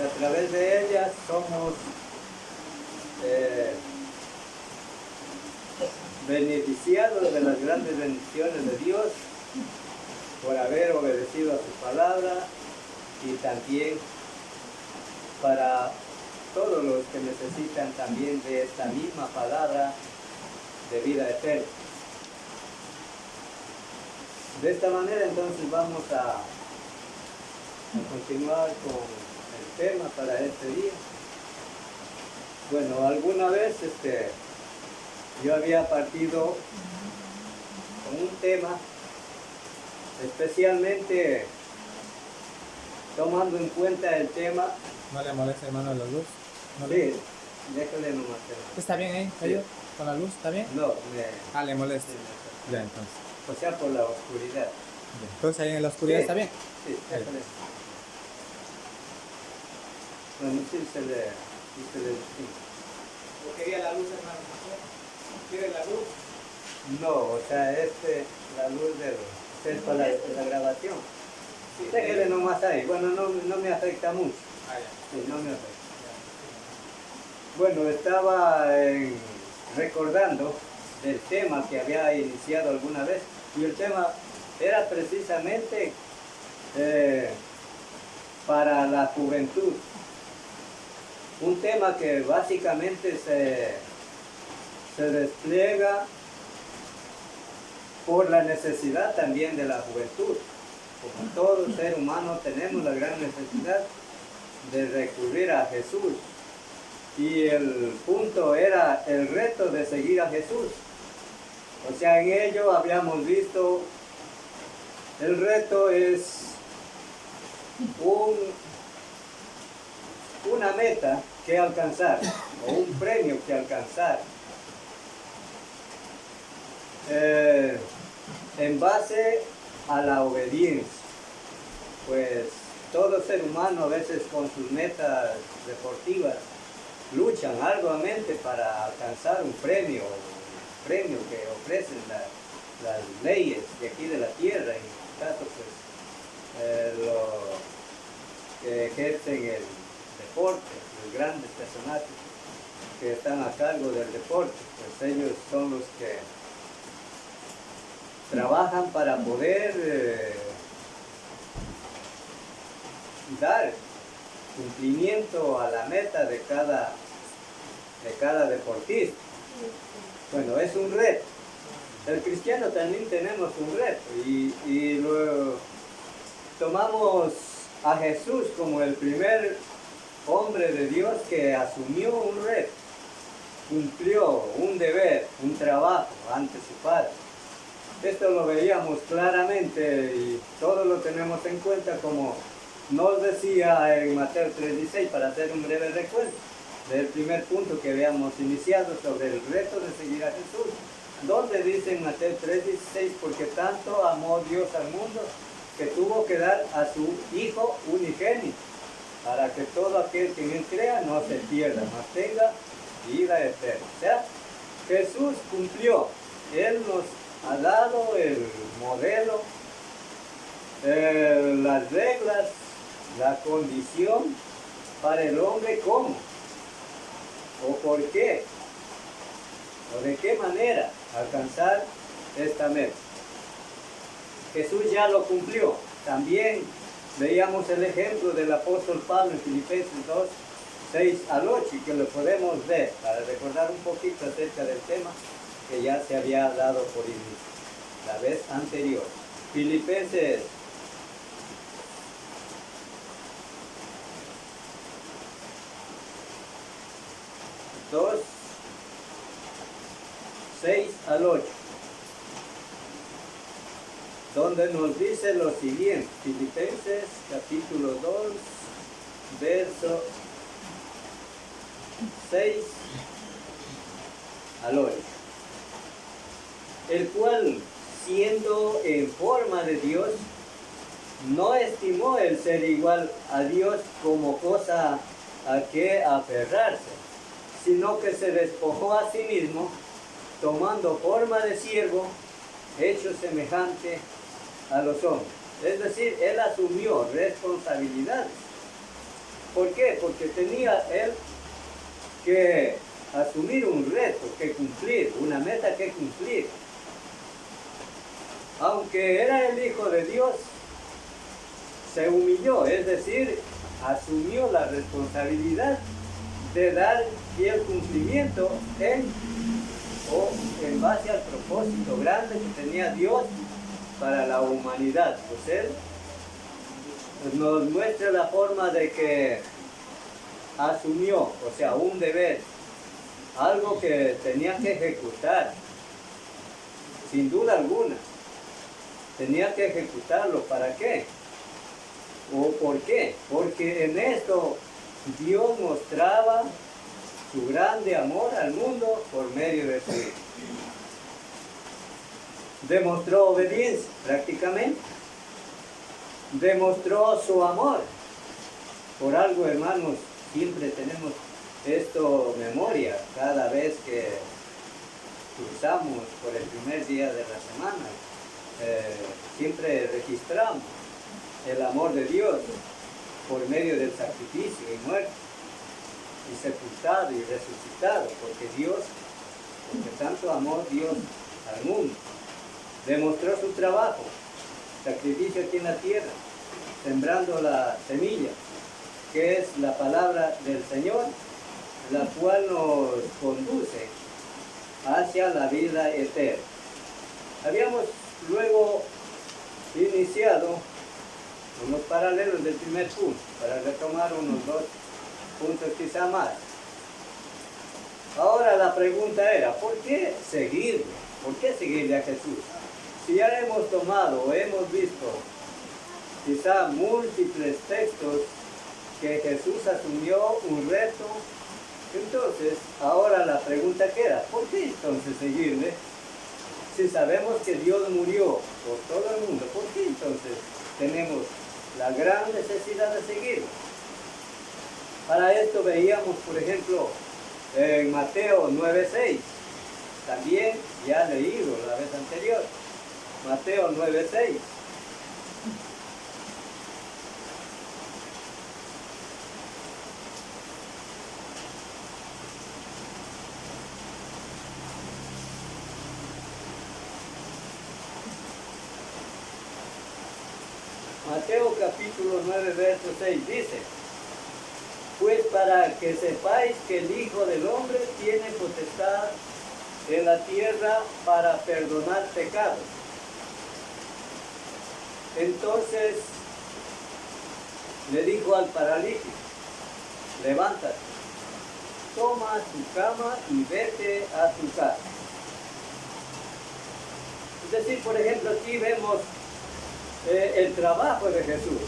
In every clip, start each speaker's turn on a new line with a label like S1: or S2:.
S1: a través de ellas somos beneficiados de las grandes bendiciones de Dios por haber obedecido a su palabra, y también para todos los que necesitan también de esta misma palabra de vida eterna. De esta manera entonces vamos a continuar con el tema para este día. Bueno, alguna vez yo había partido con un tema, especialmente tomando en cuenta el tema.
S2: ¿No le molesta, hermano, la luz? ¿No
S1: Sí,
S2: le...
S1: déjale nomás.
S2: ¿Está bien ahí?
S1: Sí.
S2: ¿Con la luz? ¿Está bien?
S1: No,
S2: Le molesta.
S1: sí,
S2: Ya, entonces.
S1: o sea, por la oscuridad.
S2: Ya. Entonces ahí en la oscuridad
S1: Sí.
S2: está bien.
S1: Sí, déjale. Bueno, sí se le distingue.
S2: ¿O quería la luz, hermano? ¿Quiere la luz?
S1: No, o sea, la luz es para la grabación.
S2: Sí.
S1: Déjale nomás ahí. Bueno, no me afecta mucho.
S2: Ah, ya.
S1: Sí, no me afecta. Bueno, estaba recordando el tema que había iniciado alguna vez, y el tema era precisamente para la juventud. Un tema que básicamente se despliega por la necesidad también de la juventud. Como todo ser humano tenemos la gran necesidad de recurrir a Jesús. Y el punto era el reto de seguir a Jesús. O sea, en ello habíamos visto, el reto es una meta que alcanzar, o un premio que alcanzar, en base a la obediencia. Pues todo ser humano a veces con sus metas deportivas luchan arduamente para alcanzar un premio que ofrecen las leyes de aquí de la tierra, en este caso pues los que ejercen el deporte, los grandes personajes que están a cargo del deporte, pues ellos son los que trabajan para poder dar cumplimiento a la meta de cada deportista. Bueno, es un reto. El cristiano también tenemos un reto, y luego tomamos a Jesús como el primer hombre de Dios que asumió un reto, cumplió un deber, un trabajo ante su Padre. Esto lo veíamos claramente y todo lo tenemos en cuenta, como nos decía en Mateo 3:16, para hacer un breve recuento del primer punto que habíamos iniciado sobre el reto de seguir a Jesús, donde dice en Mateo 3:16, porque tanto amó Dios al mundo que tuvo que dar a su Hijo unigénito, para que todo aquel que en él crea no se pierda, mas tenga vida eterna. O sea, Jesús cumplió, Él nos ha dado el modelo, las reglas, la condición para el hombre cómo, o por qué, o de qué manera alcanzar esta meta. Jesús ya lo cumplió. También veíamos el ejemplo del apóstol Pablo en Filipenses 2:6-8, y que lo podemos ver para recordar un poquito acerca del tema que ya se había dado por inicio la vez anterior. Filipenses 2:6-8, donde nos dice lo siguiente. Filipenses capítulo 2, verso 6-8, el cual, siendo en forma de Dios, no estimó el ser igual a Dios como cosa a que aferrarse, sino que se despojó a sí mismo, tomando forma de siervo, hecho semejante a los hombres. Es decir, Él asumió responsabilidades. ¿Por qué? Porque tenía él que asumir un reto que cumplir, una meta que cumplir. Aunque era el Hijo de Dios, se humilló, es decir, asumió la responsabilidad de dar fiel cumplimiento en base al propósito grande que tenía Dios para la humanidad. Pues él nos muestra la forma de que asumió, o sea, un deber, algo que tenía que ejecutar, sin duda alguna. Tenía que ejecutarlo. ¿Para qué? ¿O por qué? Porque en esto Dios mostraba su grande amor al mundo por medio de su Hijo. Demostró obediencia prácticamente. Demostró su amor. Por algo, hermanos, siempre tenemos esto memoria cada vez que cruzamos por el primer día de la semana. Siempre registramos el amor de Dios por medio del sacrificio y muerte y sepultado y resucitado, porque tanto amó Dios al mundo. Demostró su trabajo, sacrificio aquí en la tierra, sembrando la semilla, que es la palabra del Señor, la cual nos conduce hacia la vida eterna. Habíamos luego iniciado unos paralelos del primer punto, para retomar unos 2 puntos quizá más. Ahora la pregunta era, ¿por qué seguirle? ¿Por qué seguirle a Jesús? Si ya hemos tomado o hemos visto quizá múltiples textos que Jesús asumió un reto, entonces ahora la pregunta queda, ¿por qué entonces seguirle? Si sabemos que Dios murió por todo el mundo, ¿por qué entonces tenemos la gran necesidad de seguirlo? Para esto veíamos, por ejemplo, en Mateo 9:6, también ya leído la vez anterior, Mateo 9:6. Mateo capítulo 9, verso 6 dice, pues para que sepáis que el Hijo del Hombre tiene potestad en la tierra para perdonar pecados. Entonces le dijo al paralítico, levántate, toma tu cama y vete a tu casa. Es decir, por ejemplo, aquí vemos el trabajo de Jesús,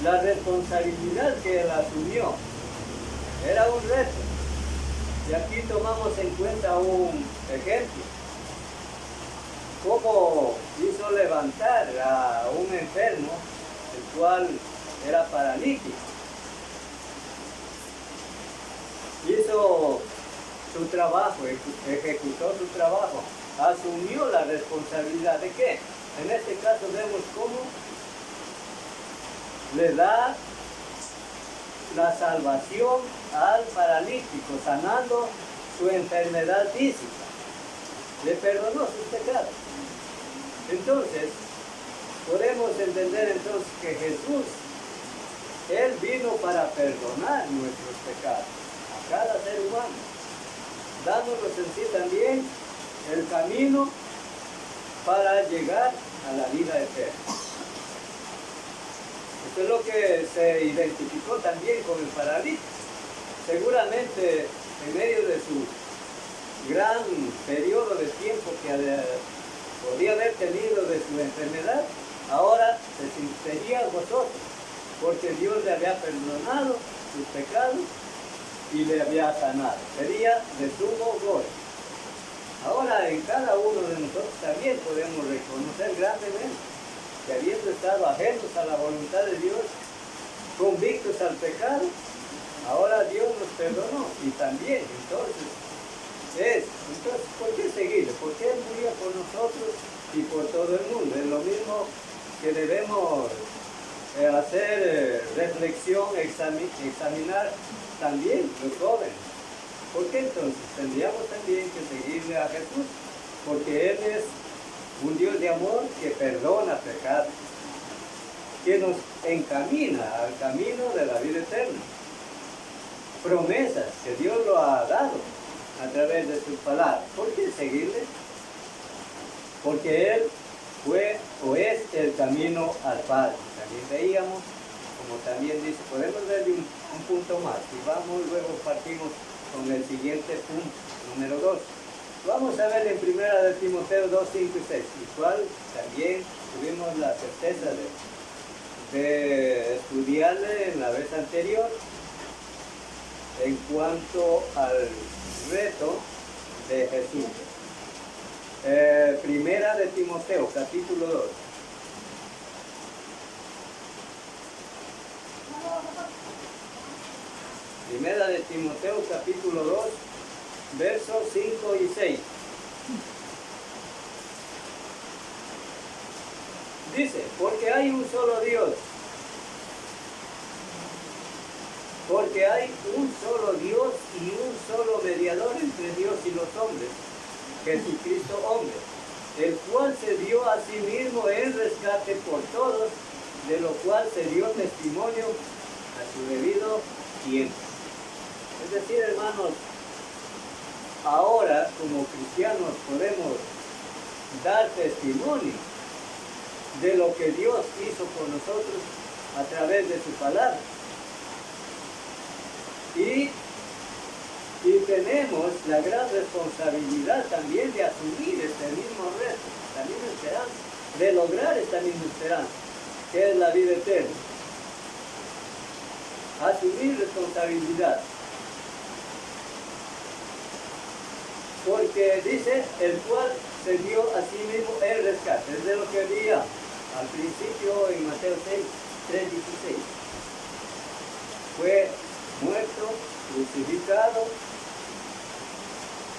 S1: la responsabilidad que él asumió, era un reto. Y aquí tomamos en cuenta un ejemplo, cómo hizo levantar a un enfermo, el cual era paralítico. Hizo su trabajo, ejecutó su trabajo, asumió la responsabilidad de qué. En este caso vemos cómo le da la salvación al paralítico, sanando su enfermedad física. Le perdonó sus pecados. Entonces, podemos entender entonces que Jesús, Él vino para perdonar nuestros pecados a cada ser humano, dándonos en sí también el camino para llegar a la vida eterna. Esto es lo que se identificó también con el paralítico. Seguramente en medio de su gran periodo de tiempo que podía haber tenido de su enfermedad, ahora se sentiría gozoso, porque Dios le había perdonado sus pecados y le había sanado. Sería de sumo gozo. Ahora en cada uno de nosotros también podemos reconocer grandemente que habiendo estado ajenos a la voluntad de Dios, convictos al pecado, ahora Dios nos perdonó y también entonces, ¿por qué seguirle? Porque Él murió por nosotros y por todo el mundo. Es lo mismo que debemos hacer reflexión, examinar también los jóvenes. ¿Por qué entonces tendríamos también que seguirle a Jesús? Porque Él es un Dios de amor que perdona pecados, que nos encamina al camino de la vida eterna. Promesas que Dios lo ha dado a través de sus palabras. ¿Por qué seguirle? Porque Él fue o es el camino al Padre. También veíamos, como también dice, podemos verle un punto más. Y vamos, luego partimos con el siguiente punto, número 2. Vamos a ver en primera de Timoteo 2, 5 y 6, el cual también tuvimos la certeza de estudiarle en la vez anterior en cuanto al reto de Jesús. Primera de Timoteo, capítulo 2. Primera de Timoteo, capítulo 2, versos 5 y 6. Dice, porque hay un solo Dios. Porque hay un solo Dios y un solo mediador entre Dios y los hombres, Jesucristo hombre, el cual se dio a sí mismo en rescate por todos, de lo cual se dio testimonio a su debido tiempo. Es decir, hermanos, ahora como cristianos podemos dar testimonio de lo que Dios hizo por nosotros a través de su palabra. Y tenemos la gran responsabilidad también de asumir este mismo reto, esta misma esperanza, de lograr esta misma esperanza, que es la vida eterna. Asumir responsabilidad. Porque dice, el cual se dio a sí mismo el rescate. Es de lo que veía al principio en Mateo 6, 3:16. Fue muerto, crucificado,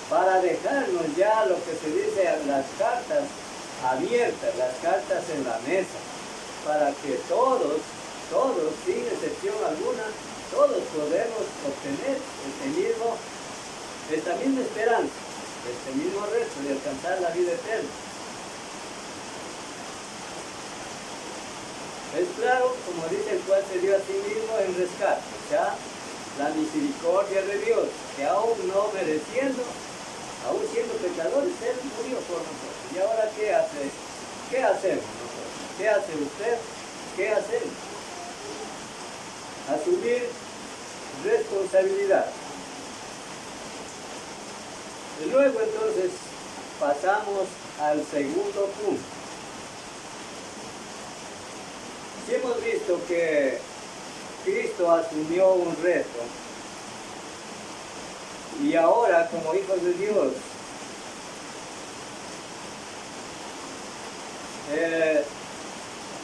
S1: para dejarnos ya lo que se dice las cartas abiertas, las cartas en la mesa, para que todos, sin excepción alguna, todos podemos obtener esta misma esperanza, este mismo reto de alcanzar la vida eterna. Es claro, como dice, el cual se dio a sí mismo en rescate, o sea, la misericordia de Dios, que aún no mereciendo, aún siendo pecadores, Él murió por nosotros. ¿Y ahora qué hace? ¿Qué hacemos nosotros? ¿Qué hace usted? ¿Qué hacemos? Asumir responsabilidad. Y luego entonces pasamos al segundo punto. Si hemos visto que Cristo asumió un reto y ahora como hijos de Dios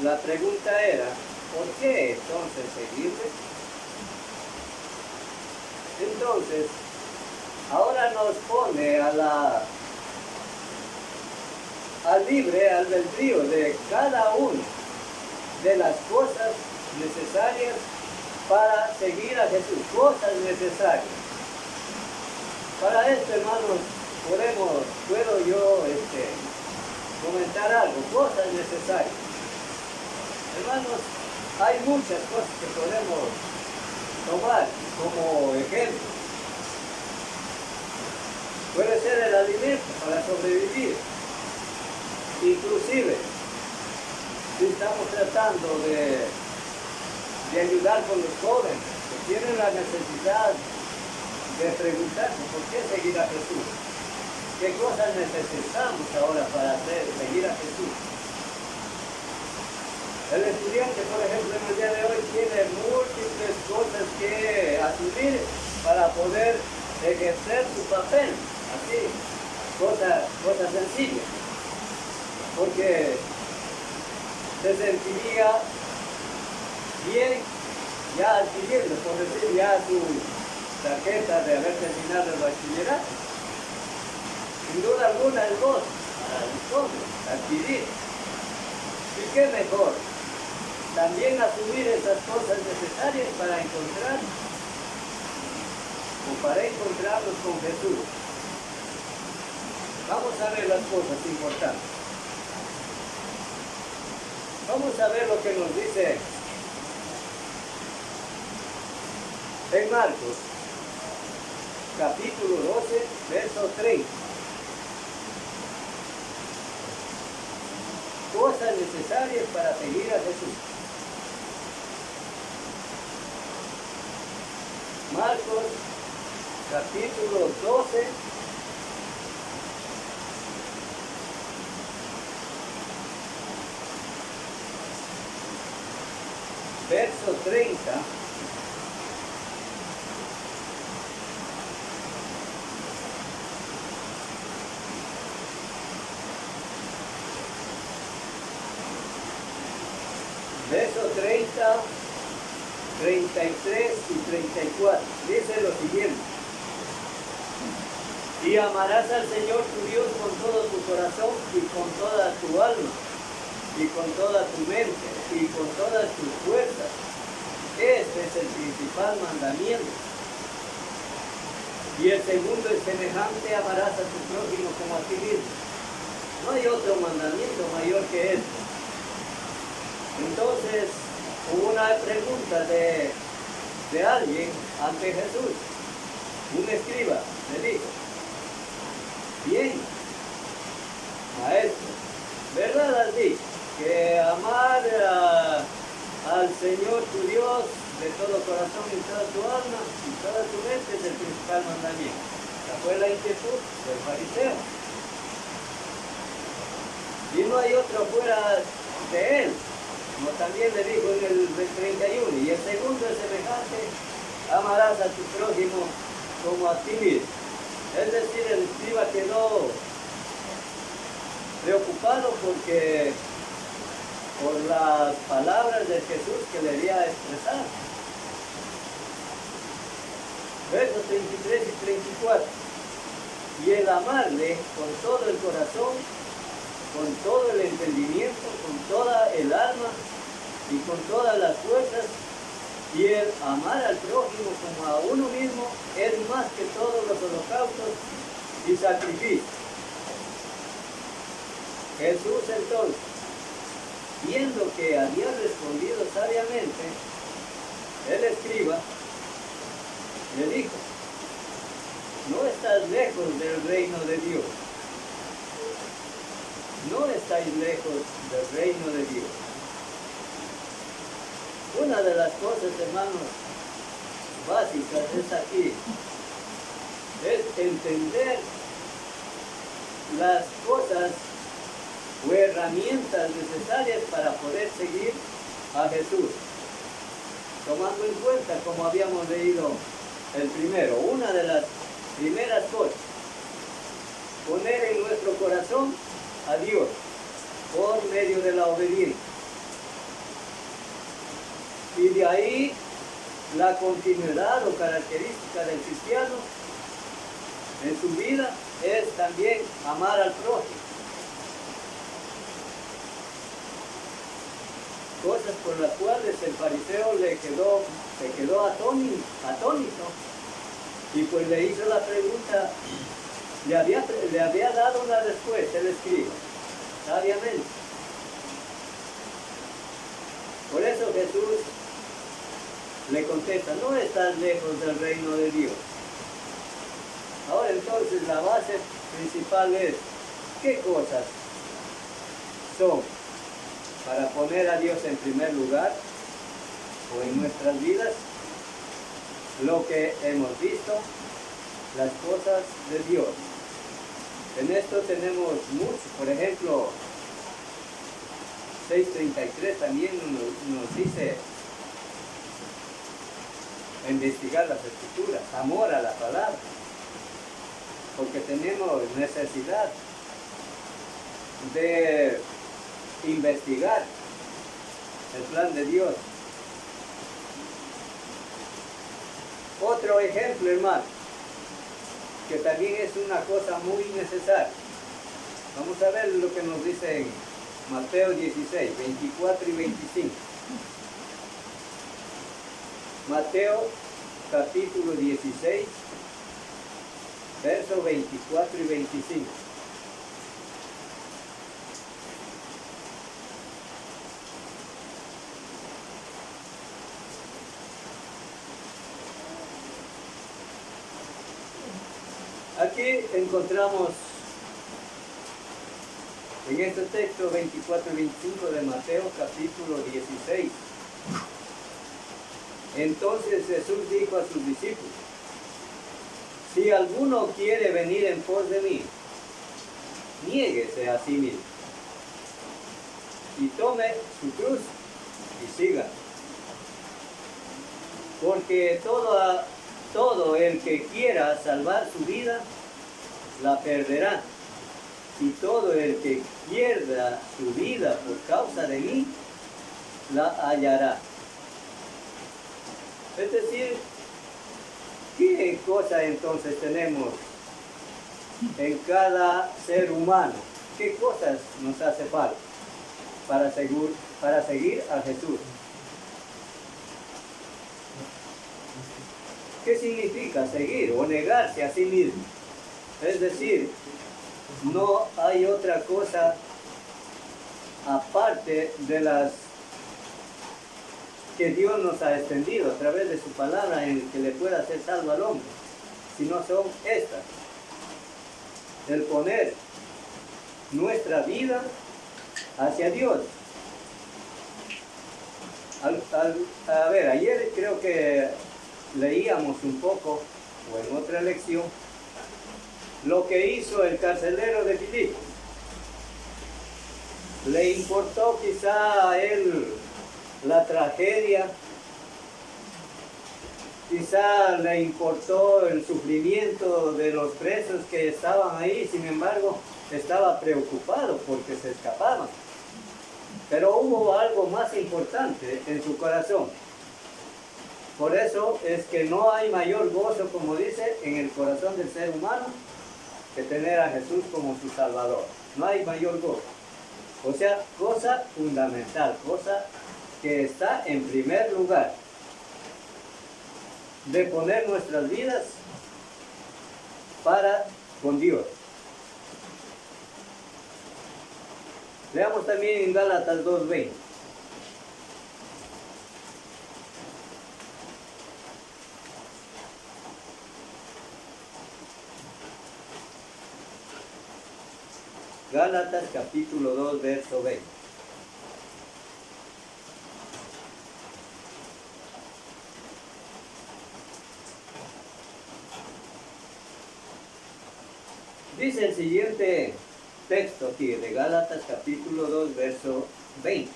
S1: la pregunta era, ¿por qué entonces seguirle? Entonces, ahora nos pone al libre albedrío de cada uno de las cosas necesarias para seguir a Jesús, cosas necesarias. Para esto, hermanos, puedo yo comentar algo, cosas necesarias. Hermanos, hay muchas cosas que podemos tomar como ejemplo. Puede ser el alimento para sobrevivir. Inclusive, si estamos tratando de ayudar con los jóvenes que tienen la necesidad de preguntarse por qué seguir a Jesús. ¿Qué cosas necesitamos ahora para seguir a Jesús? El estudiante, por ejemplo, en el día de hoy tiene múltiples cosas que asumir para poder ejercer su papel. Así, cosas sencillas. Porque se sentiría bien ya adquiriendo, por decir, ya su tarjeta de haber terminado el bachillerato. Sin duda alguna es vos, para los jóvenes, adquirir. ¿Y qué mejor también asumir esas cosas necesarias para encontrarnos con Jesús. Vamos a ver las cosas importantes. Vamos a ver lo que nos dice en Marcos, capítulo 12, verso 30. Cosas necesarias para seguir a Jesús. Marcos, capítulo 12, verso 30. Verso 30, 33 y 34. Dice lo siguiente. Y amarás al Señor tu Dios con todo tu corazón y con toda tu alma y con toda tu mente y con todas tus fuerzas. Este es el principal mandamiento. Y el segundo es semejante: amarás a tu prójimo como a ti mismo. No hay otro mandamiento mayor que este. Entonces hubo una pregunta de alguien ante Jesús. Un escriba le dijo: bien, maestro, ¿verdad has dicho que amar al Señor tu Dios de todo corazón y toda tu alma y toda tu mente es el principal mandamiento? Esa fue la inquietud del fariseo. Y no hay otro fuera de él. Como también le dijo en el 31, y el segundo es semejante: amarás a tu prójimo como a ti mismo. Es decir, el escriba quedó preocupado por las palabras de Jesús que le había expresado. Versos 33 y 34. Y el amarle con todo el corazón, con todo el entendimiento, con toda el alma y con todas las fuerzas, y el amar al prójimo como a uno mismo es más que todos los holocaustos y sacrificios. Jesús entonces, viendo que había respondido sabiamente, el escriba le dijo: no estás lejos del reino de Dios. No estáis lejos del reino de Dios. Una de las cosas, hermanos, básicas es aquí, es entender las cosas o herramientas necesarias para poder seguir a Jesús. Tomando en cuenta, como habíamos leído el primero, una de las primeras cosas, poner en nuestro corazón a Dios por medio de la obediencia. Y de ahí la continuidad o característica del cristiano en su vida es también amar al prójimo. Cosas por las cuales el fariseo se quedó atónito, y pues le hizo la pregunta. Le había dado una respuesta el escriba, sabiamente. Por eso Jesús le contesta: no estás lejos del reino de Dios. Ahora entonces la base principal es: ¿qué cosas son para poner a Dios en primer lugar o en nuestras vidas? Lo que hemos visto, las cosas de Dios. En esto tenemos mucho. Por ejemplo, 6:33 también nos dice investigar las escrituras, amor a la palabra, porque tenemos necesidad de investigar el plan de Dios. Otro ejemplo, hermano, que también es una cosa muy necesaria. Vamos a ver lo que nos dice en Mateo 16, 24 y 25. Mateo capítulo 16, versos 24 y 25. Aquí encontramos en este texto 24 y 25 de Mateo capítulo 16. Entonces Jesús dijo a sus discípulos: si alguno quiere venir en pos de mí, niéguese a sí mismo y tome su cruz y siga. Porque todo el que quiera salvar su vida, la perderá. Y todo el que pierda su vida por causa de mí, la hallará. Es decir, ¿qué cosa entonces tenemos en cada ser humano? ¿Qué cosas nos hace falta para seguir a Jesús? ¿Qué significa seguir o negarse a sí mismo? Es decir, no hay otra cosa aparte de las que Dios nos ha extendido a través de su palabra en el que le pueda hacer salvo al hombre, sino son estas: el poner nuestra vida hacia Dios. A ver, ayer creo que leíamos un poco, o en otra lección, lo que hizo el carcelero de Filipo. Le importó quizá a él la tragedia, quizá le importó el sufrimiento de los presos que estaban ahí, sin embargo, estaba preocupado porque se escapaban. Pero hubo algo más importante en su corazón. Por eso es que no hay mayor gozo, como dice, en el corazón del ser humano que tener a Jesús como su Salvador. No hay mayor gozo. O sea, cosa fundamental, cosa que está en primer lugar, de poner nuestras vidas con Dios. Leamos también en Gálatas 2:20. Gálatas capítulo 2, verso 20. Dice el siguiente texto aquí de Gálatas capítulo 2, verso 20.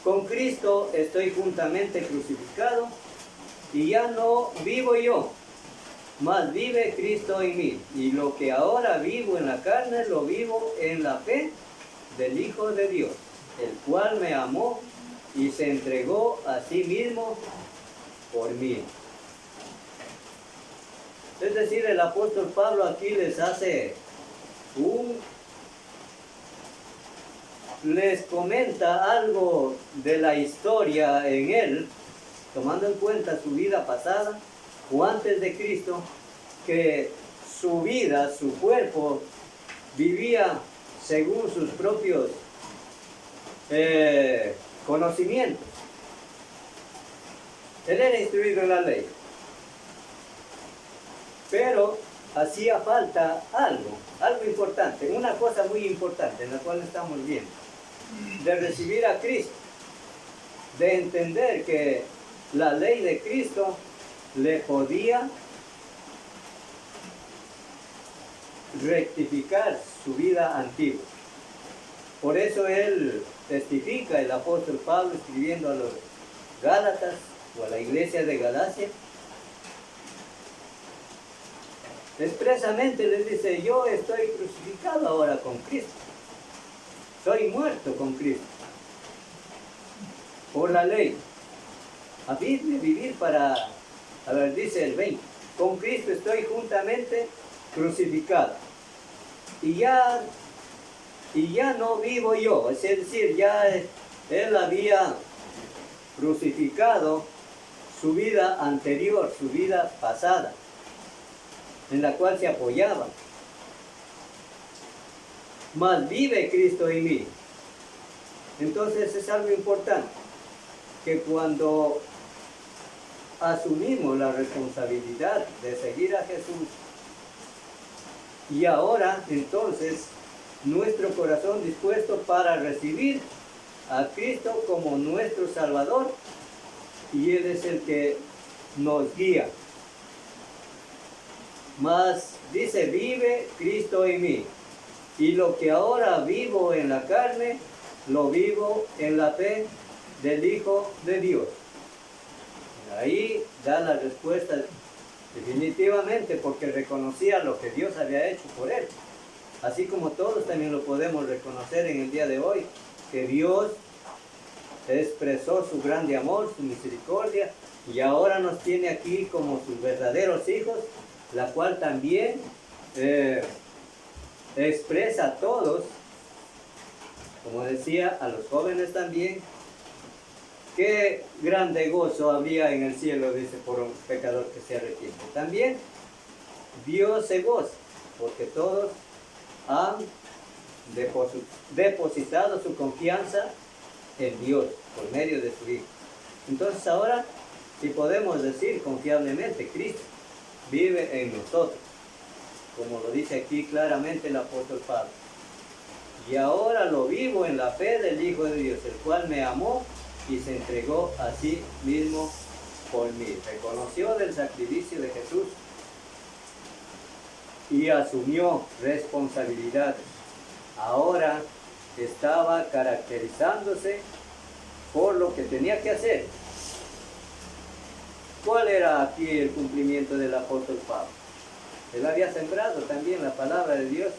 S1: Con Cristo estoy juntamente crucificado, y ya no vivo yo, mas vive Cristo en mí. Y lo que ahora vivo en la carne, lo vivo en la fe del Hijo de Dios, el cual me amó y se entregó a sí mismo por mí. Es decir, el apóstol Pablo aquí les comenta algo de la historia en él, tomando en cuenta su vida pasada o antes de Cristo, que su vida, su cuerpo, vivía según sus propios conocimientos. Él era instruido en la ley, pero hacía falta algo importante, una cosa muy importante en la cual estamos viendo, de recibir a Cristo, de entender que la ley de Cristo le podía rectificar su vida antigua. Por eso él testifica, el apóstol Pablo, escribiendo a los Gálatas o a la iglesia de Galacia, expresamente les dice: yo estoy crucificado ahora con Cristo, soy muerto con Cristo por la ley, a fin de vivir dice el 20, con Cristo estoy juntamente crucificado, y ya no vivo yo, es decir, ya él había crucificado su vida anterior, su vida pasada, en la cual se apoyaban. Mas vive Cristo en mí. Entonces es algo importante, que cuando asumimos la responsabilidad de seguir a Jesús, y ahora entonces nuestro corazón dispuesto para recibir a Cristo como nuestro Salvador, y Él es el que nos guía. Mas dice, vive Cristo en mí, y lo que ahora vivo en la carne, lo vivo en la fe del Hijo de Dios. Ahí da la respuesta definitivamente, porque reconocía lo que Dios había hecho por él. Así como todos también lo podemos reconocer en el día de hoy, que Dios expresó su grande amor, su misericordia, y ahora nos tiene aquí como sus verdaderos hijos, la cual también expresa a todos, como decía, a los jóvenes también, qué grande gozo había en el cielo, dice, por un pecador que se arrepiente. También Dios se goza, porque todos han depositado su confianza en Dios por medio de su Hijo. Entonces ahora, si podemos decir confiablemente, Cristo vive en nosotros, como lo dice aquí claramente el apóstol Pablo. Y ahora lo vivo en la fe del Hijo de Dios, el cual me amó y se entregó a sí mismo por mí. Reconoció del sacrificio de Jesús y asumió responsabilidades. Ahora estaba caracterizándose por lo que tenía que hacer. ¿Cuál era aquí el cumplimiento del apóstol Pablo? Él había sembrado también la palabra de Dios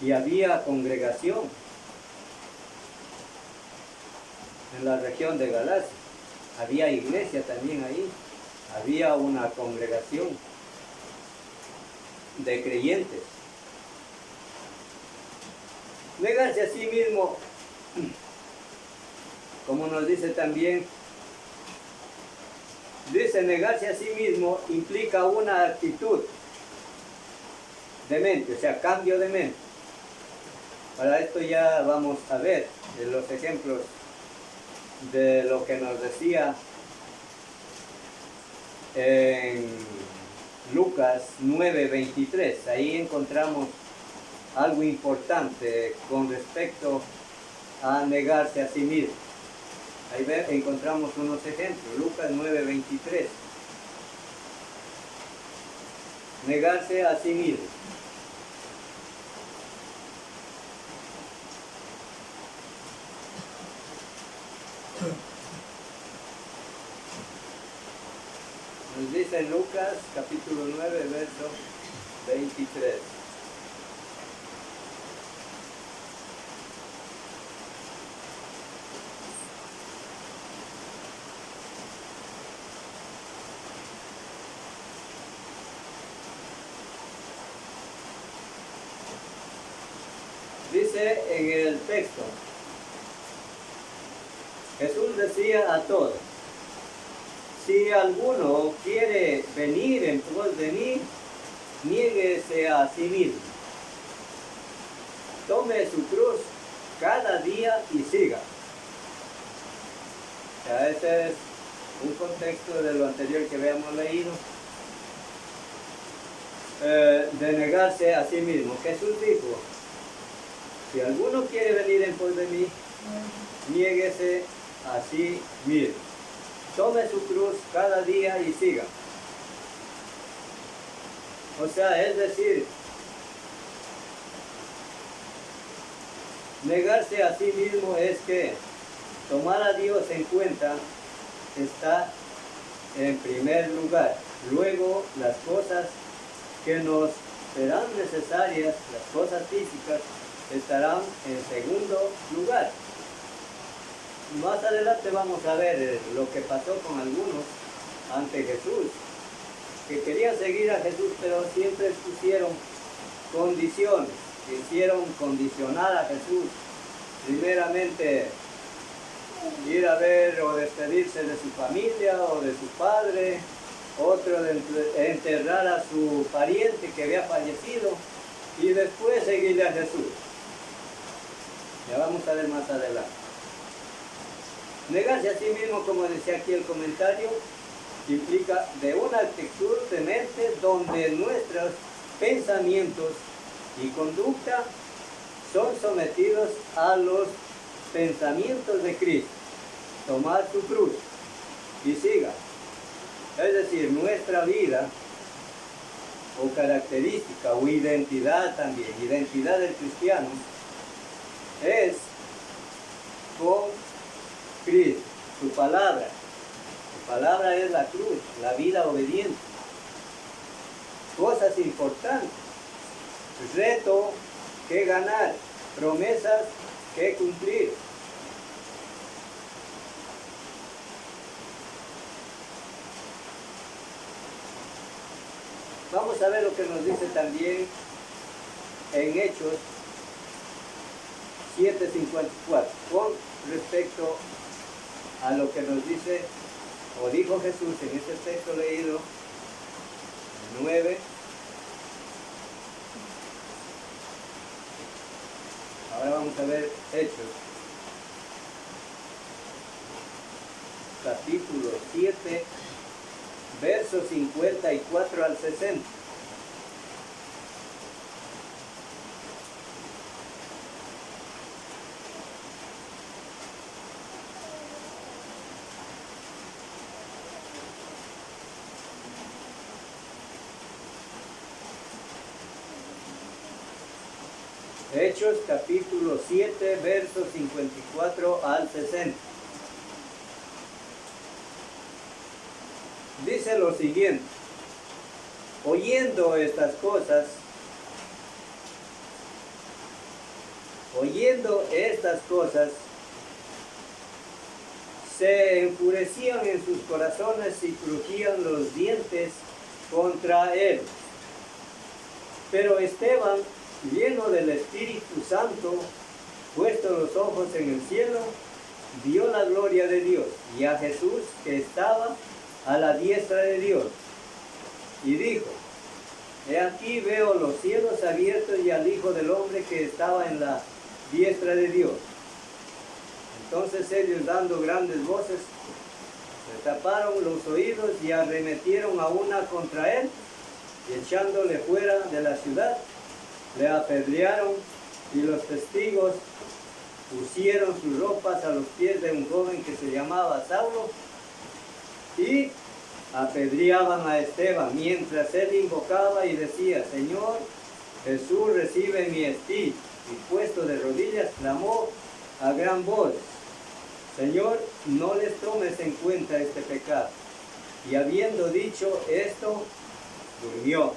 S1: y había congregación en la región de Galacia. Había iglesia también ahí. Había una congregación de creyentes. Negarse a sí mismo, como nos dice también, dice, negarse a sí mismo implica una actitud de mente, o sea, cambio de mente. Para esto ya vamos a ver los ejemplos de lo que nos decía en Lucas 9:23. Ahí encontramos algo importante con respecto a negarse a sí mismo. Ahí encontramos unos ejemplos. Lucas 9:23. Negarse a sí mismo. Nos dice Lucas capítulo 9, verso 23. Dice en el texto, Jesús decía a todos, si alguno quiere venir en pos de mí, niéguese a sí mismo. Tome su cruz cada día y siga. O sea, ese es un contexto de lo anterior que habíamos leído, de negarse a sí mismo. Jesús dijo, si alguno quiere venir en pos de mí, niéguese a sí mismo. Tome su cruz cada día y siga. O sea, es decir, negarse a sí mismo es que tomar a Dios en cuenta está en primer lugar. Luego, las cosas que nos serán necesarias, las cosas físicas, estarán en segundo lugar. Más adelante vamos a ver lo que pasó con algunos ante Jesús, que querían seguir a Jesús, pero siempre pusieron condiciones, quisieron condicionar a Jesús. Primeramente, ir a ver o despedirse de su familia o de su padre, otro de enterrar a su pariente que había fallecido y después seguirle a Jesús. Ya vamos a ver más adelante. Negarse a sí mismo, como decía aquí el comentario, implica de una actitud de mente donde nuestros pensamientos y conducta son sometidos a los pensamientos de Cristo. Tomar su cruz y siga. Es decir, nuestra vida o característica o identidad también, identidad del cristiano, es con Cristo, su palabra. Su palabra es la cruz, la vida obediente. Cosas importantes, reto que ganar, promesas que cumplir. Vamos a ver lo que nos dice también en Hechos 7:54 con respecto a lo que nos dice o dijo Jesús en este texto leído 9. Ahora vamos a ver Hechos capítulo 7 versos 54 al 60. Hechos capítulo 7 versos 54 al 60. Dice lo siguiente: oyendo estas cosas, se enfurecían en sus corazones y crujían los dientes contra él. Pero Esteban, lleno del Espíritu Santo, puesto los ojos en el cielo, vio la gloria de Dios y a Jesús que estaba a la diestra de Dios, y dijo: he aquí veo los cielos abiertos y al Hijo del Hombre que estaba en la diestra de Dios. Entonces ellos, dando grandes voces, le taparon los oídos y arremetieron a una contra él, y echándole fuera de la ciudad, le apedrearon, y los testigos pusieron sus ropas a los pies de un joven que se llamaba Saulo, y apedreaban a Esteban, mientras él invocaba y decía: Señor Jesús, recibe mi espíritu. Y puesto de rodillas, clamó a gran voz: Señor, no les tomes en cuenta este pecado. Y habiendo dicho esto, durmió. O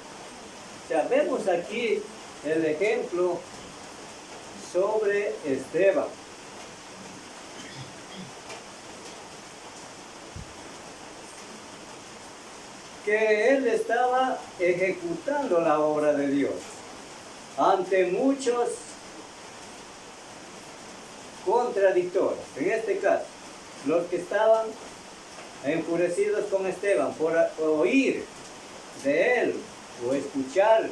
S1: sea, vemos aquí el ejemplo sobre Esteban. Que él estaba ejecutando la obra de Dios ante muchos contradictores. En este caso, los que estaban enfurecidos con Esteban por oír de él o escuchar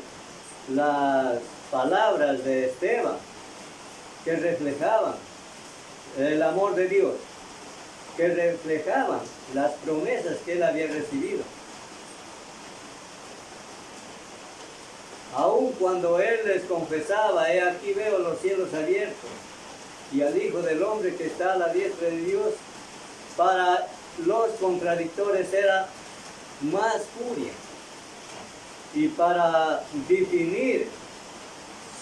S1: las palabras de Esteban que reflejaban el amor de Dios, que reflejaban las promesas que él había recibido. Aun cuando él les confesaba: he aquí veo los cielos abiertos y al Hijo del Hombre que está a la diestra de Dios, para los contradictores era más furia. Y para definir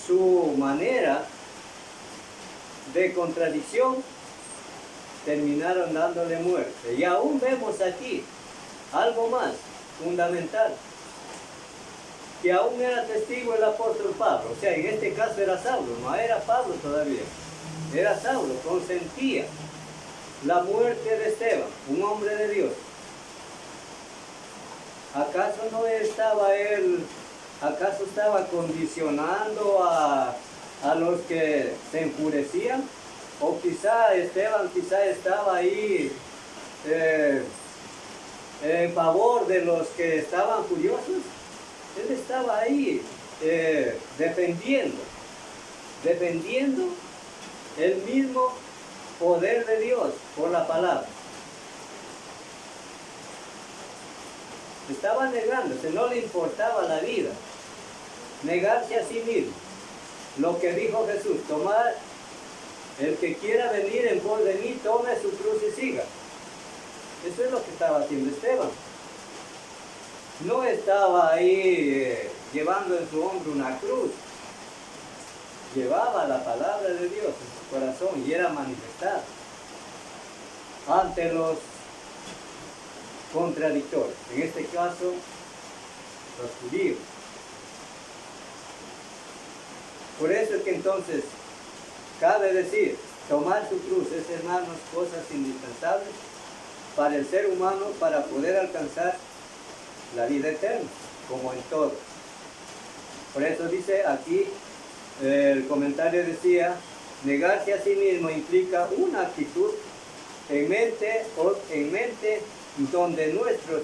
S1: su manera de contradicción, terminaron dándole muerte. Y aún vemos aquí algo más fundamental, que aún era testigo el apóstol Pablo. O sea, en este caso era Saulo, no era Pablo todavía. Era Saulo, consentía la muerte de Esteban, un hombre de Dios. ¿Acaso no estaba él, acaso estaba condicionando a los que se enfurecían? O quizá Esteban estaba ahí en favor de los que estaban furiosos. Él estaba ahí defendiendo el mismo poder de Dios por la palabra. Estaba negándose, no le importaba la vida, negarse a sí mismo. Lo que dijo Jesús, tomar, el que quiera venir en pos de mí, tome su cruz y siga. Eso es lo que estaba haciendo Esteban. No estaba ahí llevando en su hombro una cruz. Llevaba la palabra de Dios en su corazón y era manifestada ante los contradictores. En este caso, los judíos. Por eso es que entonces cabe decir, tomar su cruz es, hermanos, cosas indispensables para el ser humano para poder alcanzar la vida eterna, como en todo. Por eso dice aquí, el comentario decía, negarse a sí mismo implica una actitud en mente donde nuestros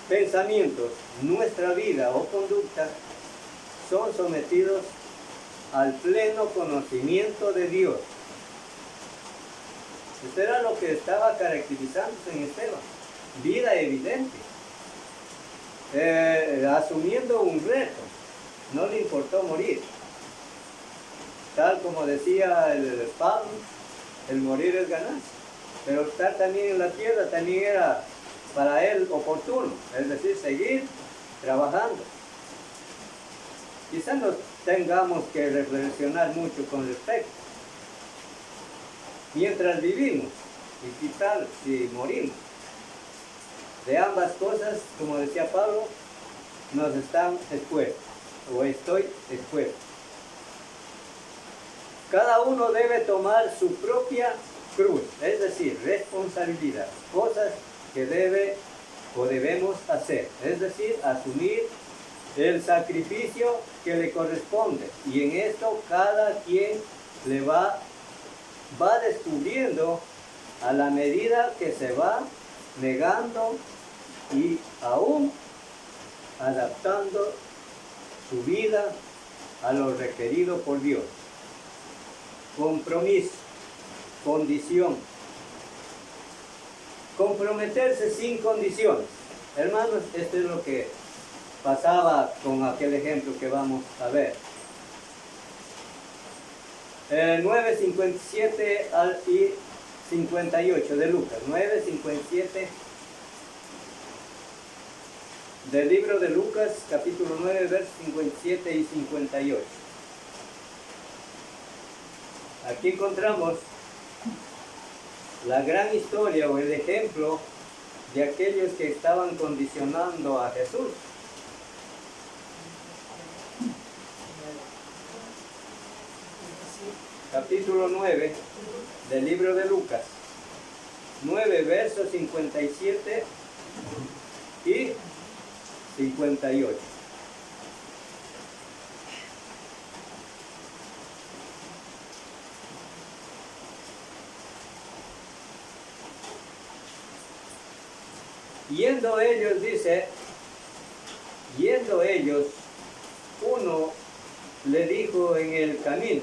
S1: pensamientos, nuestra vida o conducta son sometidos al pleno conocimiento de Dios. Esto era lo que estaba caracterizándose en Esteban, vida evidente, asumiendo un reto, no le importó morir. Tal como decía el Pablo, el morir es ganancia, pero estar también en la tierra también era para él oportuno, es decir, seguir trabajando. Quizás no tengamos que reflexionar mucho con respecto. Mientras vivimos, y qué tal si morimos. De ambas cosas, como decía Pablo, nos están expuestos, o estoy expuesto. Cada uno debe tomar su propia cruz, es decir, responsabilidad, cosas que debe o debemos hacer, es decir, asumir el sacrificio que le corresponde. Y en esto cada quien le va descubriendo a la medida que se va negando y aún adaptando su vida a lo requerido por Dios. Compromiso, condición. Comprometerse sin condiciones. Hermanos, esto es lo que pasaba con aquel ejemplo que vamos a ver. 9:57 y 58 de Lucas. 9:57 del libro de Lucas, capítulo 9, versos 57 y 58. Aquí encontramos la gran historia o el ejemplo de aquellos que estaban condicionando a Jesús. Capítulo 9 del libro de Lucas. 9 versos 57 y 58. Yendo ellos, dice, uno le dijo en el camino.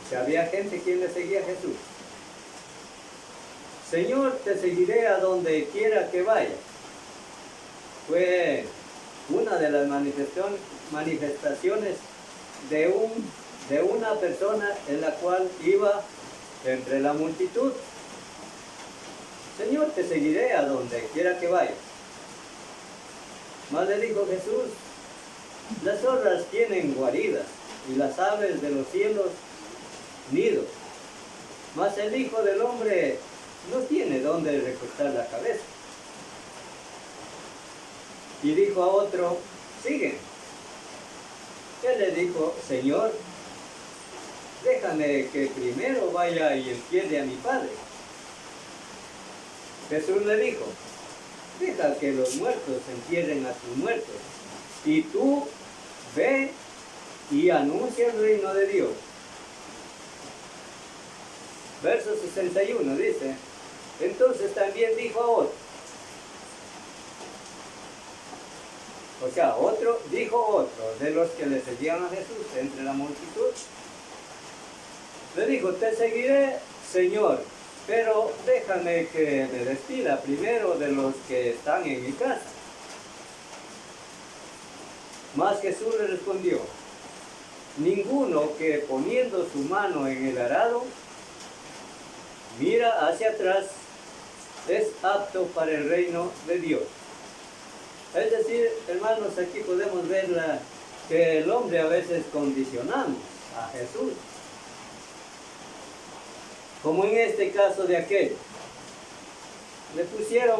S1: O sea, había gente quien le seguía a Jesús. Señor, te seguiré a donde quiera que vaya. Fue una de las manifestaciones de una persona en la cual iba entre la multitud. Señor, te seguiré a donde quiera que vayas. Mas le dijo Jesús, las zorras tienen guaridas y las aves de los cielos nidos, mas el Hijo del Hombre no tiene dónde recostar la cabeza. Y dijo a otro, sigue. Él le dijo, Señor, déjame que primero vaya y entierre a mi padre. Jesús le dijo, deja que los muertos entierren a sus muertos, y tú ve y anuncia el reino de Dios. Verso 61 dice, entonces también dijo a otro. O sea, dijo otro de los que le seguían a Jesús entre la multitud. Le dijo, te seguiré, Señor, pero déjame que me despida primero de los que están en mi casa. Mas Jesús le respondió, ninguno que poniendo su mano en el arado mira hacia atrás es apto para el reino de Dios. Es decir, hermanos, aquí podemos ver que el hombre a veces condicionamos a Jesús. Como en este caso de aquel. Le pusieron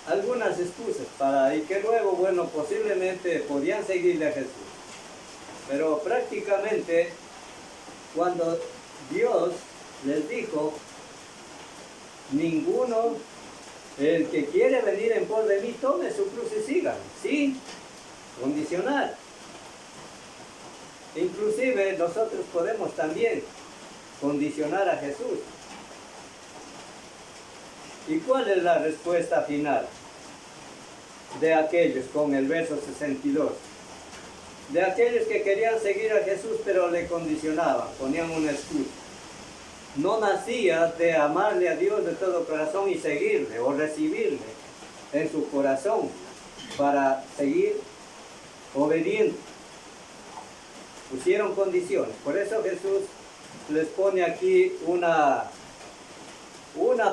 S1: algunas excusas y que luego, bueno, posiblemente podían seguirle a Jesús. Pero prácticamente, cuando Dios les dijo, ninguno, el que quiere venir en pos de mí, tome su cruz y siga, sin condicionar. Inclusive nosotros podemos también condicionar a Jesús. ¿Y cuál es la respuesta final de aquellos con el verso 62? De aquellos que querían seguir a Jesús pero le condicionaban, ponían una excusa. No nacía de amarle a Dios de todo corazón y seguirle o recibirle en su corazón para seguir obediente. Pusieron condiciones. Por eso Jesús les pone aquí una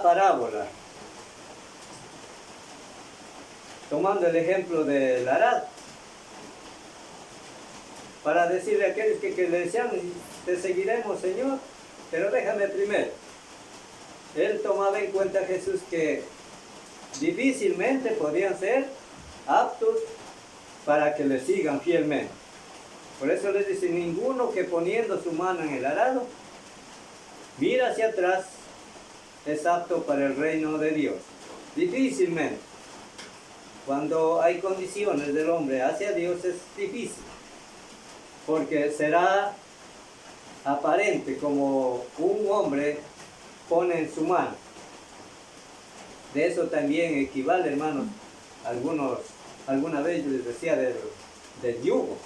S1: parábola, tomando el ejemplo del arado, para decirle a aquellos que le decían, te seguiremos, Señor, pero déjame primero. Él tomaba en cuenta a Jesús que difícilmente podían ser aptos para que le sigan fielmente. Por eso les dice, ninguno que poniendo su mano en el arado mira hacia atrás es apto para el reino de Dios. Difícilmente. Cuando hay condiciones del hombre hacia Dios es difícil, porque será aparente como un hombre pone en su mano. De eso también equivale, hermanos, alguna vez yo les decía del yugo.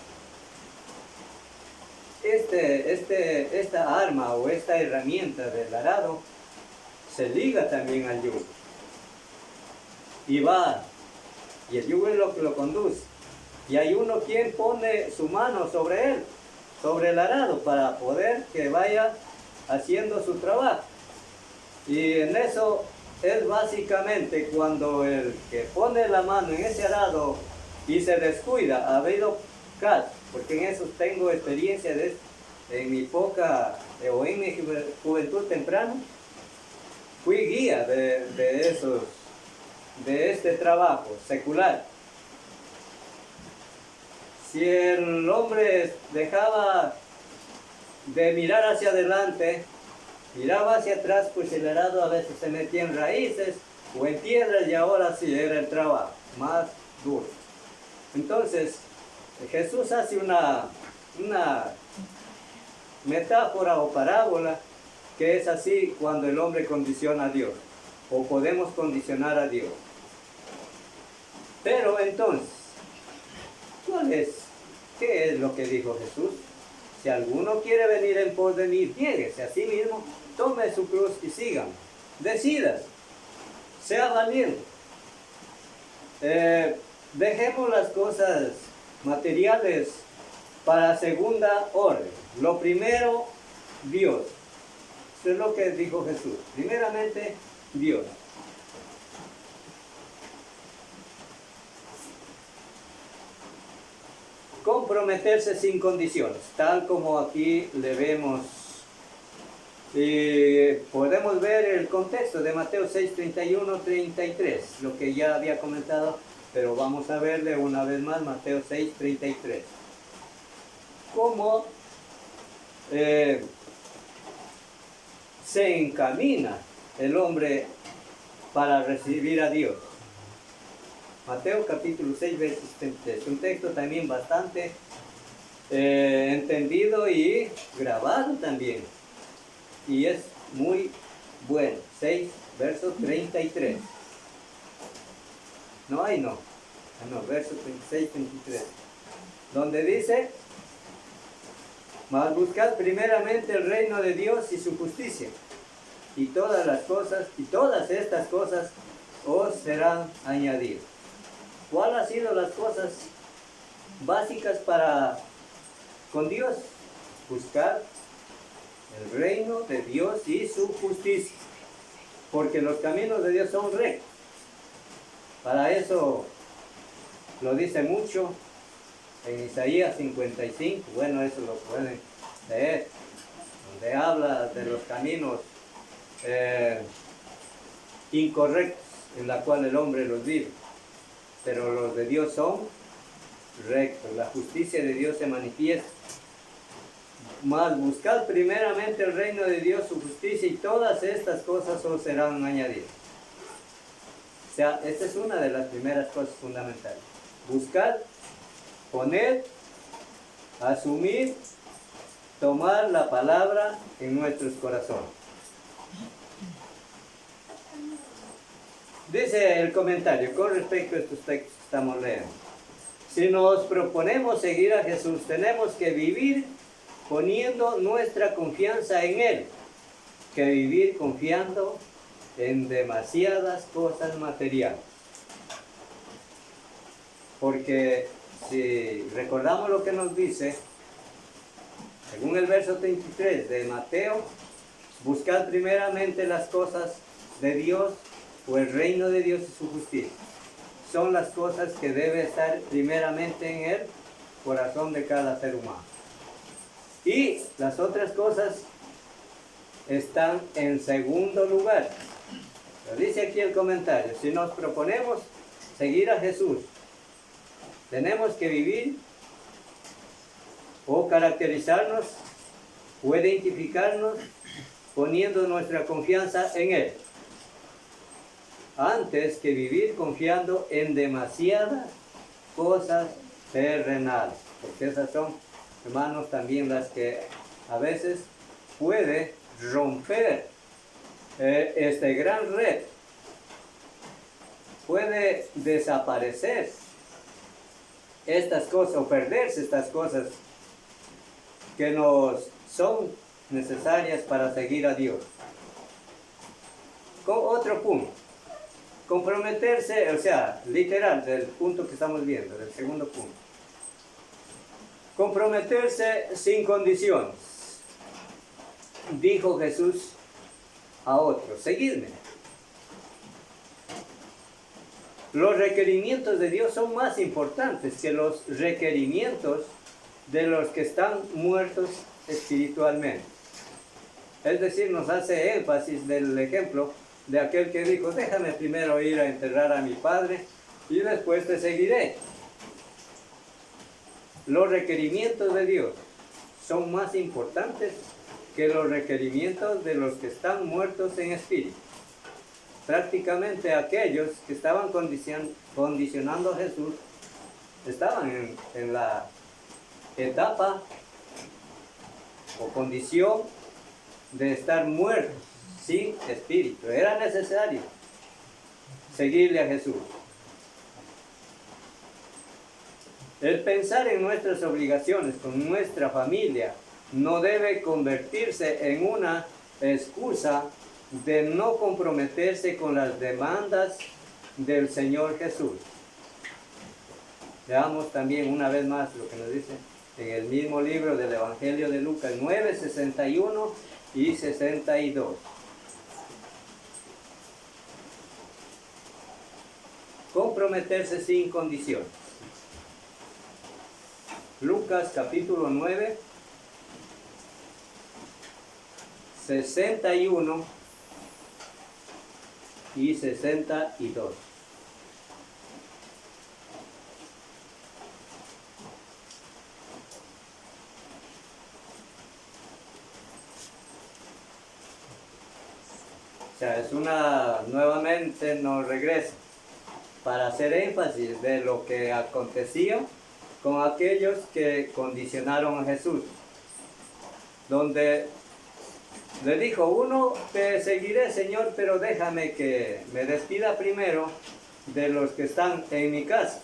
S1: Esta arma o esta herramienta del arado se liga también al yugo. Y el yugo es lo que lo conduce. Y hay uno quien pone su mano sobre él, sobre el arado, para poder que vaya haciendo su trabajo. Y en eso es básicamente cuando el que pone la mano en ese arado y se descuida, ha habido casos, porque en eso tengo experiencia en mi poca, o en mi juventud temprana, fui guía de este trabajo secular. Si el hombre dejaba de mirar hacia adelante, miraba hacia atrás, pues el arado a veces se metía en raíces o en piedras, y ahora sí era el trabajo más duro. Entonces, Jesús hace una metáfora o parábola que es así cuando el hombre condiciona a Dios, o podemos condicionar a Dios. Pero entonces, ¿qué es lo que dijo Jesús? Si alguno quiere venir en pos de mí, niéguese a sí mismo, tome su cruz y sígame. Decídase, sea valiente. Dejemos las cosas materiales para segunda orden. Lo primero, Dios. Eso es lo que dijo Jesús. Primeramente, Dios. Comprometerse sin condiciones, tal como aquí le vemos. Podemos ver el contexto de Mateo 6, 31, 33, lo que ya había comentado, pero vamos a verle una vez más Mateo 6, 33. Cómo se encamina el hombre para recibir a Dios. Mateo capítulo 6, versos 33. Un texto también bastante entendido y grabado también. Y es muy bueno. 6, verso 33. No, ahí no. No, verso 36, 23. Donde dice, mas buscad primeramente el reino de Dios y su justicia, y todas estas cosas os serán añadidas. ¿Cuál han sido las cosas básicas con Dios? Buscar el reino de Dios y su justicia, porque los caminos de Dios son rectos. Para eso lo dice mucho en Isaías 55, bueno, eso lo pueden leer, donde habla de los caminos incorrectos en la cual el hombre los vive, pero los de Dios son rectos. La justicia de Dios se manifiesta. Mas buscad primeramente el reino de Dios, su justicia, y todas estas cosas os serán añadidas. O sea, esta es una de las primeras cosas fundamentales. Buscar, poner, asumir, tomar la palabra en nuestros corazones. Dice el comentario con respecto a estos textos que estamos leyendo. Si nos proponemos seguir a Jesús, tenemos que vivir poniendo nuestra confianza en Él, que vivir confiando en demasiadas cosas materiales. Porque si recordamos lo que nos dice, según el verso 33 de Mateo, buscad primeramente las cosas de Dios o el reino de Dios y su justicia. Son las cosas que debe estar primeramente en el corazón de cada ser humano. Y las otras cosas están en segundo lugar. Lo dice aquí el comentario. Si nos proponemos seguir a Jesús, tenemos que vivir o caracterizarnos o identificarnos poniendo nuestra confianza en Él, antes que vivir confiando en demasiadas cosas terrenales, porque esas son, hermanos, también las que a veces puede romper este gran red, puede desaparecer estas cosas o perderse estas cosas que nos son necesarias para seguir a Dios. Con otro punto, comprometerse, o sea, literal del punto que estamos viendo, del segundo punto. Comprometerse sin condiciones. Dijo Jesús a otros, seguidme. Los requerimientos de Dios son más importantes que los requerimientos de los que están muertos espiritualmente. Es decir, nos hace énfasis del ejemplo de aquel que dijo, déjame primero ir a enterrar a mi padre y después te seguiré. Los requerimientos de Dios son más importantes que los requerimientos de los que están muertos en espíritu. Prácticamente aquellos que estaban condicionando a Jesús estaban en la etapa o condición de estar muertos sin espíritu. Era necesario seguirle a Jesús. El pensar en nuestras obligaciones con nuestra familia no debe convertirse en una excusa de no comprometerse con las demandas del Señor Jesús. Veamos también una vez más lo que nos dice en el mismo libro del Evangelio de Lucas 9, 61 y 62. Comprometerse sin condiciones. Lucas capítulo 9, 61 y 62. O sea, es nuevamente nos regresa para hacer énfasis de lo que aconteció con aquellos que condicionaron a Jesús, donde Le dijo, uno, te seguiré, Señor, pero déjame que me despida primero de los que están en mi casa.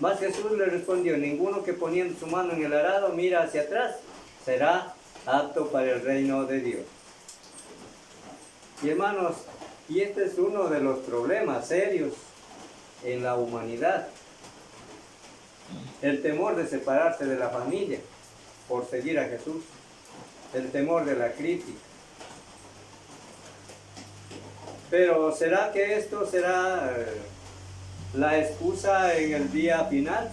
S1: Mas Jesús le respondió, ninguno que poniendo su mano en el arado mira hacia atrás, será apto para el reino de Dios. Y hermanos, y este es uno de los problemas serios en la humanidad. El temor de separarse de la familia por seguir a Jesús. El temor de la crítica. Pero ¿será que esto será la excusa en el día final?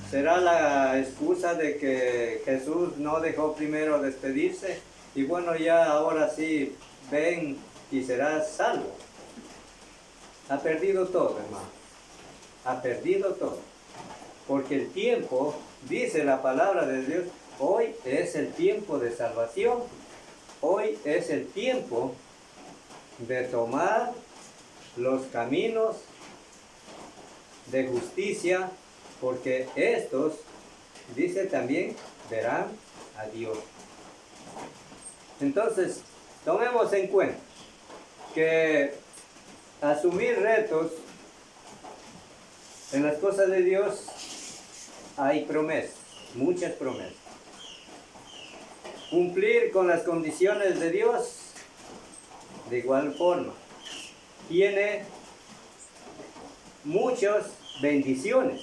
S1: ¿Será la excusa de que Jesús no dejó primero despedirse? Y bueno, ya ahora sí, ven y serás salvo. Ha perdido todo, hermano. Ha perdido todo. Porque el tiempo, dice la palabra de Dios, hoy es el tiempo de salvación. Hoy es el tiempo de tomar los caminos de justicia, porque estos, dice también, verán a Dios. Entonces, tomemos en cuenta que asumir retos en las cosas de Dios hay promesas, muchas promesas. Cumplir con las condiciones de Dios, de igual forma, tiene muchas bendiciones.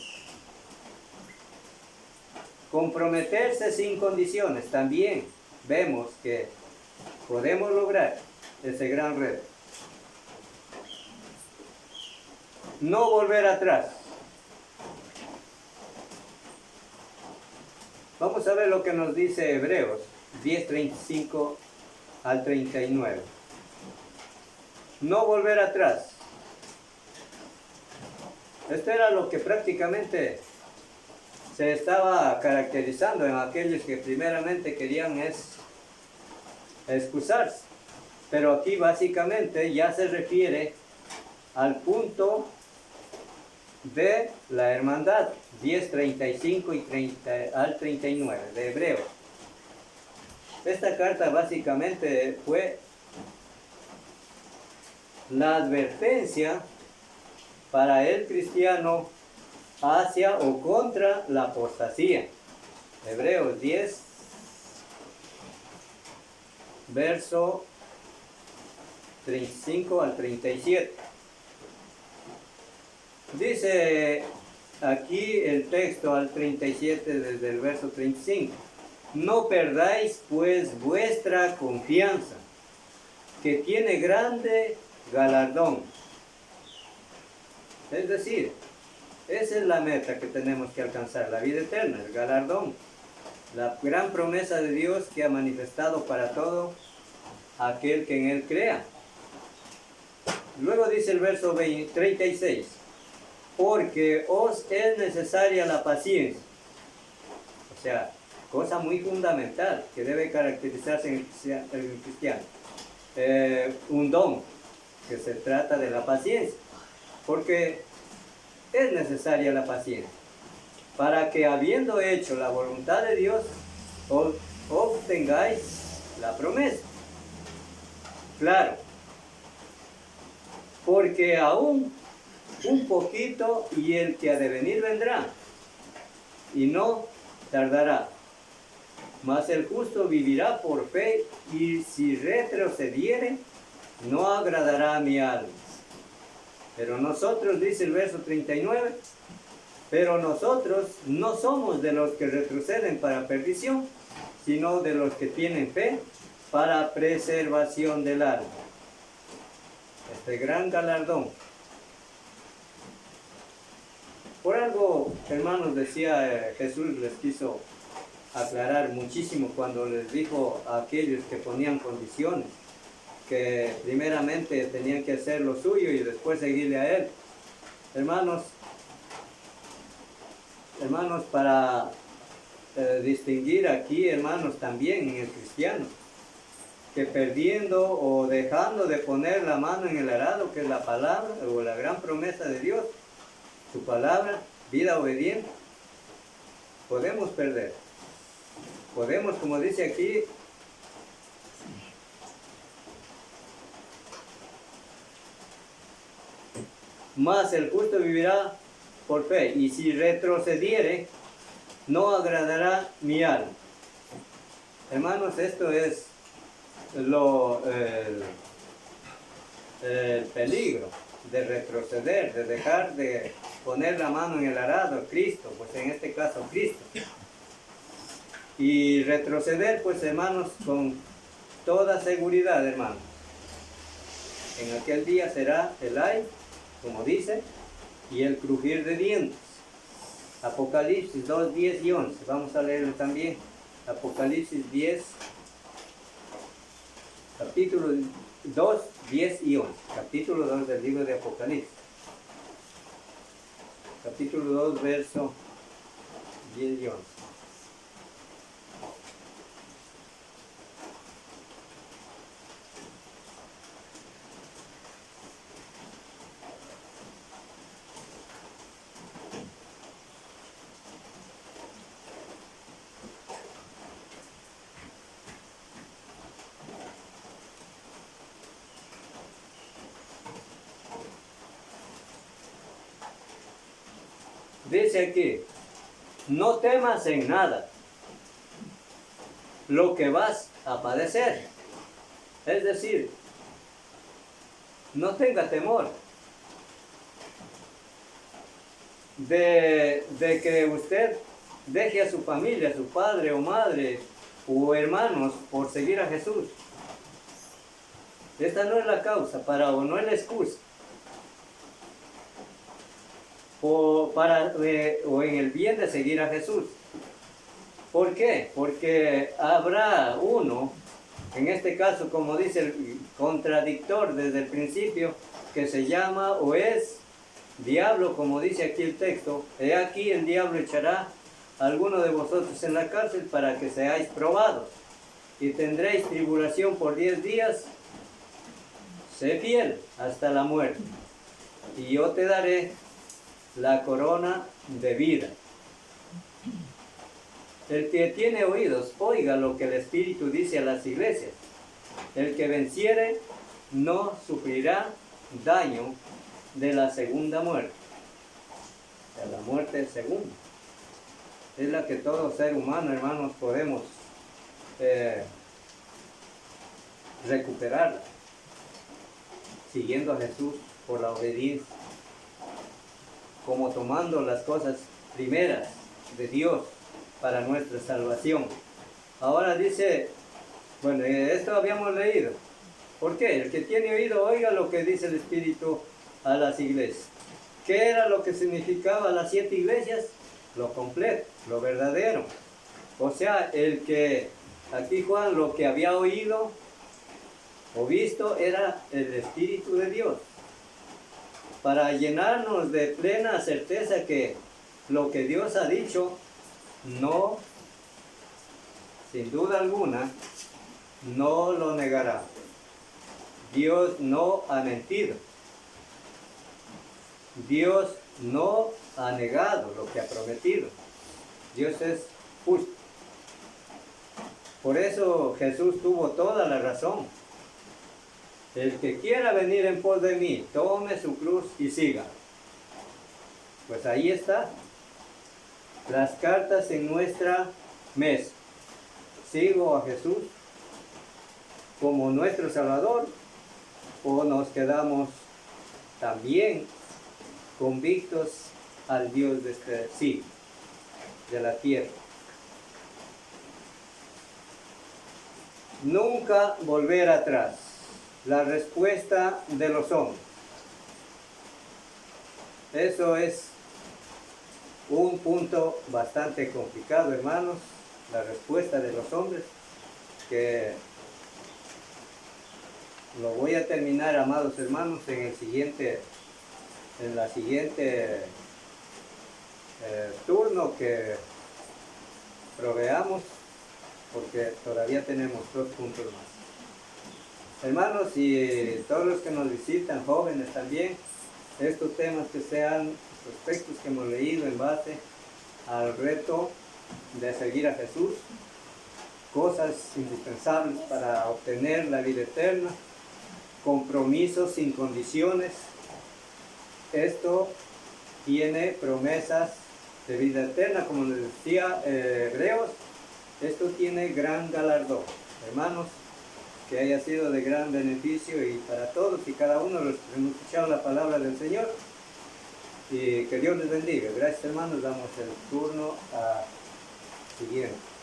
S1: Comprometerse sin condiciones, también vemos que podemos lograr ese gran reto. No volver atrás. Vamos a ver lo que nos dice Hebreos 10:35 al 39. No volver atrás. Esto era lo que prácticamente se estaba caracterizando en aquellos que primeramente querían excusarse. Pero aquí básicamente ya se refiere al punto de la hermandad, 10:35 y al 39 de Hebreos. Esta carta básicamente fue la advertencia para el cristiano hacia o contra la apostasía. Hebreos 10, verso 35 al 37. Dice aquí el texto al 37 desde el verso 35. No perdáis pues vuestra confianza, que tiene grande galardón. Es decir, esa es la meta que tenemos que alcanzar, la vida eterna, el galardón. La gran promesa de Dios que ha manifestado para todo aquel que en Él crea. Luego dice el verso 36. Porque os es necesaria la paciencia. O sea, cosa muy fundamental que debe caracterizarse en el cristiano. Un don, que se trata de la paciencia. Porque es necesaria la paciencia. Para que habiendo hecho la voluntad de Dios, obtengáis la promesa. Claro. Porque aún un poquito y el que ha de venir vendrá, y no tardará. Mas el justo vivirá por fe, y si retrocediere, no agradará a mi alma. Pero nosotros, dice el verso 39, pero nosotros no somos de los que retroceden para perdición, sino de los que tienen fe para preservación del alma. Este gran galardón. Por algo, hermanos, decía Jesús, les quiso aclarar muchísimo cuando les dijo a aquellos que ponían condiciones, que primeramente tenían que hacer lo suyo y después seguirle a Él. Hermanos, para distinguir aquí, hermanos, también en el cristiano, que perdiendo o dejando de poner la mano en el arado, que es la palabra o la gran promesa de Dios, su palabra, vida obediente, podemos perder. podemos, como dice aquí, mas el justo vivirá por fe, y si retrocediere, no agradará mi alma. Hermanos, esto es el peligro de retroceder, de dejar de poner la mano en el arado, Cristo, pues en este caso Cristo. Y retroceder, pues hermanos, con toda seguridad, hermanos. En aquel día será el ay, como dice, y el crujir de dientes. Apocalipsis 2, 10 y 11. Vamos a leerlo también. Apocalipsis 10, capítulo 2, 10 y 11. Capítulo 2 del libro de Apocalipsis. Capítulo 2, verso 10 y 11. Dice aquí, no temas en nada lo que vas a padecer. Es decir, no tenga temor de que usted deje a su familia, a su padre o madre o hermanos por seguir a Jesús. Esta no es la causa o no es la excusa. O en el bien de seguir a Jesús. ¿Por qué? Porque habrá uno, en este caso, como dice el contradictor desde el principio, que se llama o es diablo, como dice aquí el texto. He aquí el diablo echará a alguno de vosotros en la cárcel para que seáis probados, y tendréis tribulación por 10 días. Sé fiel hasta la muerte, y yo te daré la corona de vida. El que tiene oídos, oiga lo que el Espíritu dice a las iglesias. El que venciere no sufrirá daño de la segunda muerte. De la muerte segunda. Es la que todo ser humano, hermanos, podemos recuperarla, siguiendo a Jesús por la obediencia, como tomando las cosas primeras de Dios para nuestra salvación. Ahora dice, bueno, esto habíamos leído. ¿Por qué? El que tiene oído, oiga lo que dice el Espíritu a las iglesias. ¿Qué era lo que significaba las 7 iglesias? Lo completo, lo verdadero. O sea, aquí Juan lo que había oído o visto era el Espíritu de Dios, para llenarnos de plena certeza que lo que Dios ha dicho, no, sin duda alguna, no lo negará. Dios no ha mentido. Dios no ha negado lo que ha prometido. Dios es justo. Por eso Jesús tuvo toda la razón. El que quiera venir en pos de mí, tome su cruz y siga. Pues ahí está. Las cartas en nuestra mesa. ¿Sigo a Jesús como nuestro Salvador o nos quedamos también convictos al Dios de este siglo, de la tierra? Nunca volver atrás. La respuesta de los hombres. Eso es un punto bastante complicado, hermanos. La respuesta de los hombres, que lo voy a terminar, amados hermanos, en la siguiente turno que proveamos, porque todavía tenemos 2 puntos más. Hermanos, y todos los que nos visitan, jóvenes también, estos temas que sean los textos que hemos leído en base al reto de seguir a Jesús, cosas indispensables para obtener la vida eterna, compromisos sin condiciones. Esto tiene promesas de vida eterna, como les decía Hebreos, esto tiene gran galardón. Hermanos, que haya sido de gran beneficio y para todos y cada uno de los que hemos escuchado la palabra del Señor. Y que Dios les bendiga. Gracias, hermanos. Damos el turno a siguiente.